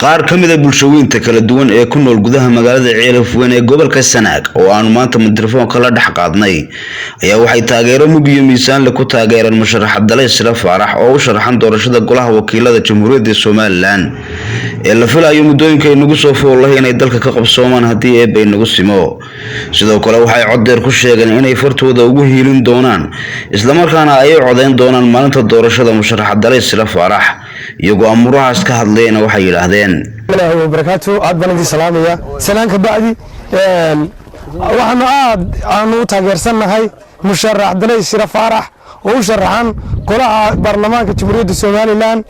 qaar kamid ah bulshooyinka kala duwan ee ku nool gudaha magaalada Ceelaf Weyn ee gobolka Sanaag oo aan maanta mikrofoonka la dhex qaadnay ayaa waxay taageero mug iyo miisaan leh ku taageereen musharax Abdallah Sharaf Faarax oo u sharaxan doorashada golaha wakiilada Jamhuuriyadda Soomaaliland ee la filayo muddooyinka inagu soo foolahay inay dalka ka qabsoomaan hadii ay inagu simo sidoo kale waxay cod dheer ku sheegeen inay fartooda ugu hiilin doonaan isla markaana ay codeyn doonaan maalinta doorashada musharax Abdallah Sharaf Faarax iyagoo amurahaas ka hadlayna waxay yiraahdeen الله وبركاته عاد بلدي سلامية سلام كبعدي وحنا عنو تاجرسنا هاي مشرع عبدالله الشرف فارح وشرحان كلها برلمان كجمهورية الصوماليلاند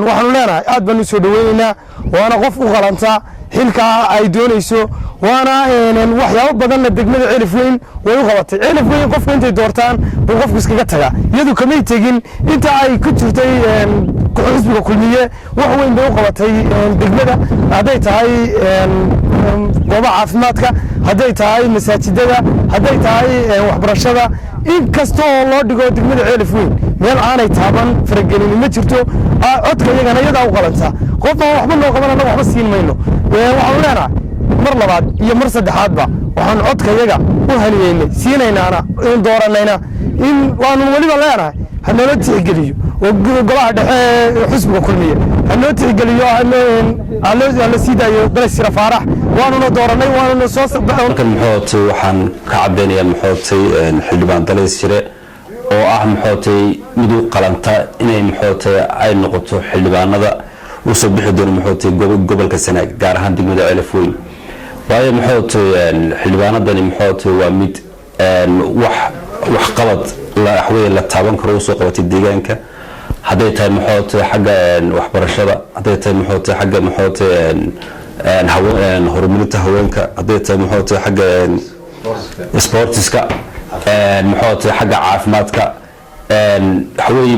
وحنا لنا عاد بنسو دوينا وانا قف وغلطة حلكا ايدونيسو وانا وحياة بدلنا الدقمة عرف وين ويغلط عرف وين قف وانت دورتان وقف كسكا تغا يدو كمي تيجين انت اي كترتي حزب كلمية وحوين بو قبطي دقمة هدي تاي gooba caafimaadka haday tahay masaajidada haday tahay waxbarashada in kasto loo dhigo degmada Ceelaf Weyn meel aanay taaban faragelin ma jirto codka iyagana iyada u qalanta qofna waxba loo qabanana waxba siin mayno waxaan leenahay mar labaad iyo mar saddexaadba waxaan codka iyaga u haliyeynay siinaynaana in dooranayna in waanu waliba leenahay hanala tixgeliyo golaha dhexe xisbiga kulmiye hanoo tixgeliyo la siidayo Abdallah Sharaf Faarax waanu dooranay waanu soo kan muxootay waxaan ka cadeynaya muxootay xildhibaan Abdallah Sharaf oo ah muxootay mid u qalanta inay muxootay ay noqoto xildhibaanada u soo bixi doona muxootay gobolka Sanaag gaar ahaan degmada Ceelaf Weyn waayo muxootay xildhibaanadani muxootay waa mid wax qabad la xawee la taaban karo soo qabatay deegaanka haday tahay muxootay xagga waxbarashada haday tahay muxootay xagga muxootay horumarinta haweenka haday tahay muxootay xagga sportiska muxootay xagga caafimaadka xawee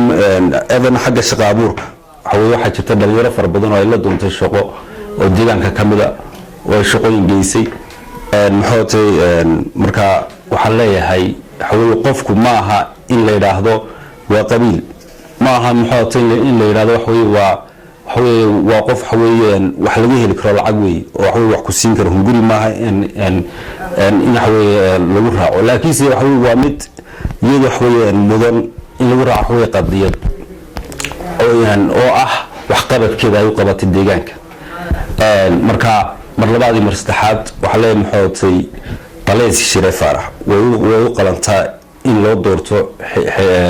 eedan xagga shaqo abuurka xawee waxa jirta dhalinyaro far badan oo ay la duntay shaqo oo deegaanka kamida oo shaqooyin geysay muxootay marka waxaan leeyahay xawee qofku ma aha in la yiraahdo waa qabiil ما هم محاطين إلا يرادوا حوي وقف حوي وحلقيه الكرة العقوي وحوي وحكسين كرهم قولي ما إن حوي لورها ولكن سي حوي وامد يدو حوي المدن إن لورها حوي قضية أو يعني أو وحقبت كذا يقبت الدجاج مركا بعض مرستحات وحلاقي محاطي طلعت الشرف فرح ويقلنتا in loo doorto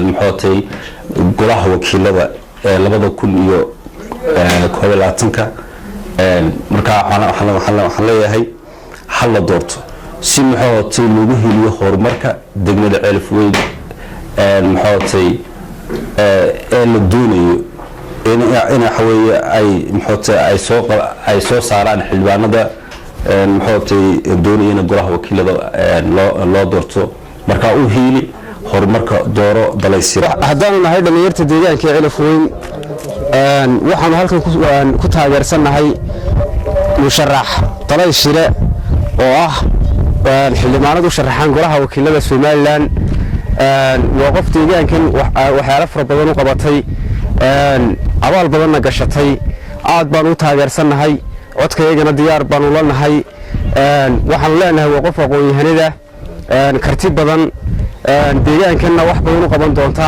muxootay golaha wakiilada 2021 marka waxaan leeyahay hal la doorto si muxootay lagu heliyo horumarka degmada Ceelaf Weyn muxootay la doonayo in xawee ay muxootay ay soo saaraan xildhibaanada muxootay doonayeen golaha wakiilada loo doorto marka uu hiili horumarka dooro dalaysir hadaan nahay dhalinyarta deegaanka Ceelaf Weyn waxaan halkan ku taageersanahay musharax Abdallah Sharaf oo xildhibaanadu sharaxan golaha wakiilada Soomaaliland waa qof deegaankan waxyaalo fara badan u qabatay abaal badanna gashatay aad baan u taageersanahay codkaygana diyaar baan u leenahay waxaan leenahay waa qof aqoon-yahanada karti badan deegaankanna wax badan u qaban doonta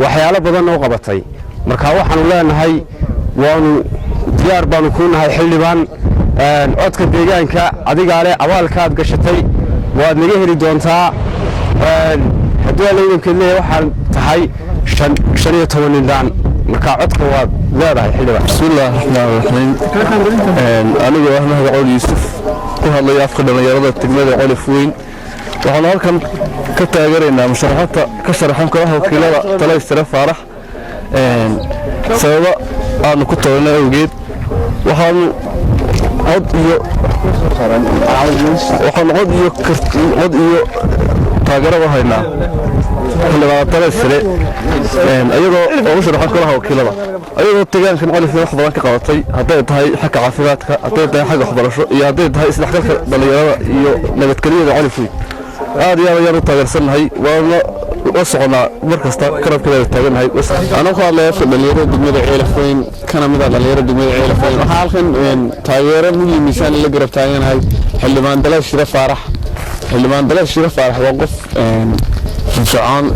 waxyaalo badan oo qabatay marka waxaan leenahay waanu diyaar baan ku nahay xildhibaan codka deegaanka adiga leh abaalka aad gashatay waad naga heli doontaa hadii la idinkeedna waxaan tahay 15 nindaan marka codka waad leedahay xildhibaan bismillaahir rahmaanir rahiim aniga waxaan magacood Yuusuf ku hadlay afka dhalinyarada degmada Ceelaf Weyn waxaan halkan ka taageeraynaa musharaxada ka sharaxan golaha wakiilada Abdallah Sharaf Faarax sababa aanu ku tagnay awgeed waxaan cod iyo taageero u haynaa xildhibaan Abdallah Sharaf ayagoo ugu sharaxan golaha wakiilada ayagoo deegaankan Ceelaf Weyn wax badan ka qabatay haday tahay xagga caafimaadka haday tahay xagga waxbarasho iyo haday tahay isdhexgalka dhalinyarada iyo nabadgelyada Ceelaf Weyn aad iyo aad ayaan u taageersanahay waana وصعنا مركز كرب كذا تاجرنا أنا قال له في دليل دمير عيلفين كان من دليل دمير عيلفين وحالكن تاجر مهم مثال اللي قرب تاجرنا هاي اللي ما عندنا شرف فرح اللي ما عندنا شرف فرح وقف شعان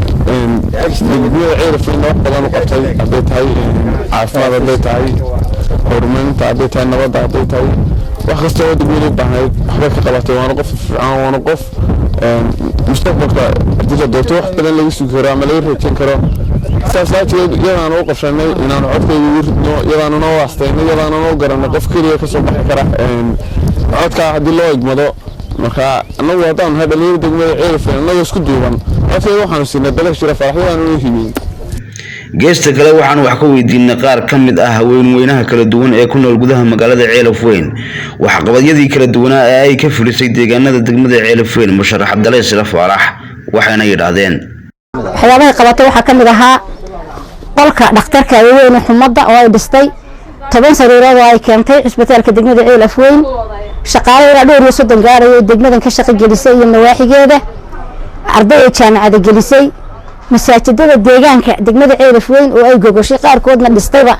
دمير عيلفين وقت أنا قطعي أبيت هاي عفوا أبيت هاي هرمنت أبيت هاي نوض أبيت هاي وخصوصا دمير بهاي حركة قلتي وأنا قف شعان وأنا قف mustaqbalka hadii doorto wax badan laga soo karo ama laga reekin karo saasaadkeed iyadaan oo qorsheynay inaan codkayga u ridno iyadaan oo waasteynay iyadaan oo garanay qof kaliya ka soo bixi kara codka hadii loo igmado marka anagu wadaan hadalay degmada ceelfeen anagu isku duuban codkayga waxaan siinay dalab shira faraxyaan oo hibin geesta kale waxaan wax ka weydiinay qaar ka mid ah haweenweynaha kala duwan ee ku nool gudaha magaalada Ceelafweyn waxa qabadyadii kala duwanaa ee ay ka fulisay deegaanada degmada Ceelafweyn musharax Abdalay Sila Faarax waxayna yiraahdeen waxyaabaha qabatay waxa ka mid ahaa qolka dhakhtarka weyn xumada oo ay dhistay 10 sariirood oo ay keentay isbitaalka degmada Ceelafweyn shaqaale dhowr iyo 30 gaarayo degmadan ka shaqo gelisay iyo nawaaxigeeda arday jaamacada gelisay masaajidada deegaanka degmada Ceelafweyn oo ay gogoshay qaar koodna dhistayba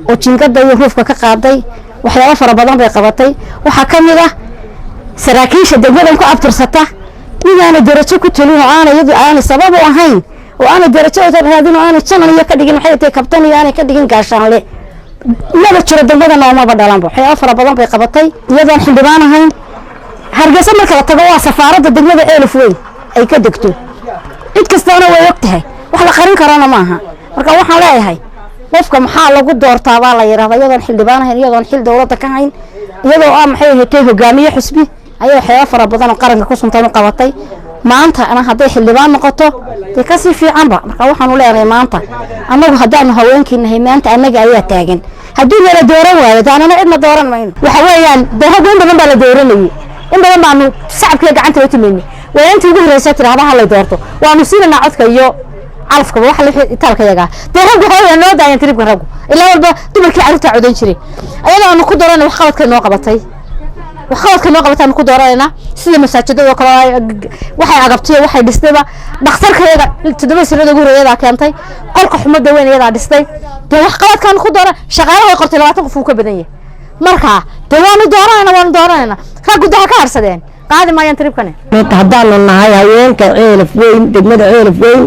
oo jinkada iyo ruufka ka qaaday waxyaabo fara badan bay qabatay waxa kamid ah saraakiisha degmadan ku abtirsata nidaana darajo ku talin oo aan sabab u ahayn oo aan darajo u raadin oo aan channel iyo ka dhigin waxay tahay kabtan iyo aan ka dhigin gaashaanle laba jiro degmada nooma badhalanba waxyaabo fara badan bay qabatay iyadoo xildhibaan ahayn hargeysa marka la tago waa safaaradda degmada Ceelafweyn ay ka degto cid kastaana way ogtahay wax la qarin karana maaha marka waxaan leeyahay qofka maxaa lagu doortaa baa la yiraahdaa iyadoon xildhibaan ahayn iyadoon xil dawladda ka hayn iyadoo maxay ahayd hogaamiye xisbi ayaa waxyaabo fara badan oo qaranka ku suntan u qabatay maanta ana haday xildhibaan noqoto ee ka si fiicanba marka waxaan u leeyahay maanta anagu hadaan haweenkiinahay maanta anaga ayaa taagan hadii la dooran waayo daanana cidna dooran mayno waxa weeyaan dahab badan baa la dooranayay in badan baan shacabka gacanta u timeeyay وأنت تقول رئيسة هذا هلا يدورته ونصير نعود كيو عرفك بروح اللي يتالك يجا تهرب هاي النوع ده ينترب هربه إلا والله تبرك عرفت عودين شري أيضا أنا قدرنا وخلط كل نواقبتي وخلط كل نواقبتي أنا قدرنا سيد مساجد وكلا وحي عقبتي وحي دستبا نختار كيجا تدرس اللي تقول يدا كانتي قلق حمد وين يدا دستي ده خلط كان قدرنا شغال وقرت الوقت فوق بدنيه مركا دوانو دورنا كقدها كارسدين قاعد ما ينترب كنه هدانا نهاي هوينka Ceelafweyn degmada Ceelafweyn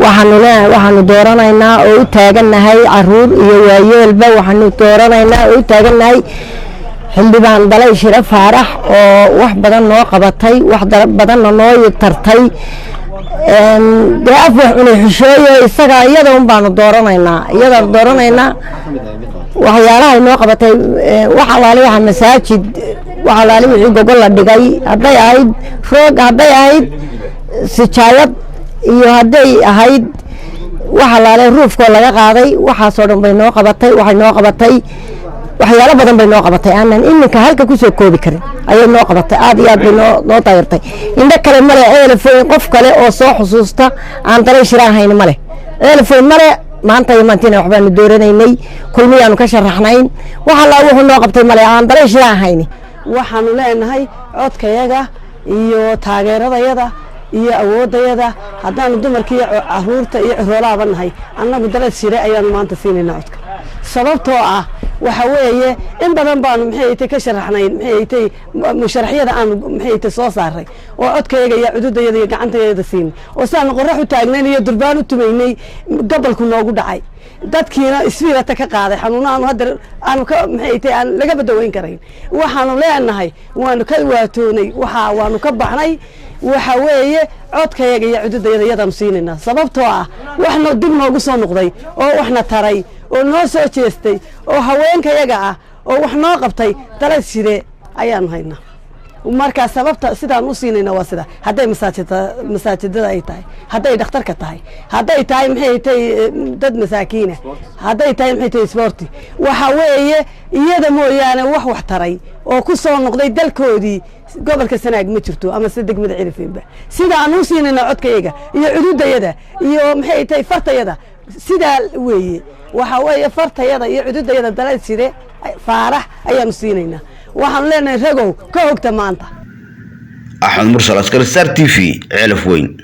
waxaanu dooranaynaa oo u taaganahay caruur iyo waayeelba waxaanu dooranaynaa oo u taaganahay xildhibaan Abdalay Sila Faarax oo wax badan noo qabatay wax badan noo tartay daaf wax inuu xishooyo isaga iyada un baanu dooranaynaa waxyaalaha noo qabatay waxa waxa masaajid waxa wixii gogol la dhigay haday ahayd roog haday ahayd sijaayad iyo haday ahayd waxa ruufka laga qaaday waxa soo dhan bay noo qabatay waxyaalo badan bay noo qabatay aanan iminka halka ku soo koobi karin ayay noo qabatay aad iyo aad bay noo taageertay inta kale male Ceelafweyn qof kale oo soo xusuusta aan Dalay Shiraan hayn male Ceelafweyn male maanta yamaantina waxbaanu dooranaynay kulmiyaanu ka sharaxnayn waxa la wuxuu noo qabtay male aan Dalay Shiraan hayn waxaanu leenahay codkayaga iyo taageeradayada iyo awoodayada hadaan dumarkii caruurta iyo xoolaha nahay annagu Dalay Shiraan ayaan maanta siinayna codka sababtoo ah waxa weeye in badan baan maxay ka sharaxnayn maxay musharaxyada aan maxay soo saaray oo codkayaga iyo cududayada iyo gacantayada siin oo saan qorax u taagnayn iyo durbaan u tumeynay gobolku noogu dhacay dadkiina isfiirata ka qaaday xanuunaan hadda aan ka maxay aan laga badaweyn karayn waxaanu leenahay waanu ka waatoonay waanu ka baxnay waxa weeye codkayaga iyo cududayada yadaan siinayna sababtoo ah waxna dib noogu soo noqday oo waxna taray oo noo soo jeestay oo haweenkayaga ah oo wax noo qabtay Dalay Shire ayaan haynaa marka sababta sidaan u siinayna waa sida haday masaajidada ay tahay haday dhakhtarka tahay haday tahay maxay tahay dad masaakiina haday tahay maxay tahay sporti waxa weeye iyada mooyaane wax taray oo ku soo noqday dalkoodii gobolka Sanaag ma jirto ama degmada Ceelafweynba sidaan u siinayna codkayaga iyo cududayada iyo maxay tahay fartayada sida weeye waxa weeye fartayada iyo cududayada Dalay Shire Faarax ayaanu siinayna waxaan leenahay ragow ka hogta maanta Axmed Mursal Askari Star TV Ceelafweyn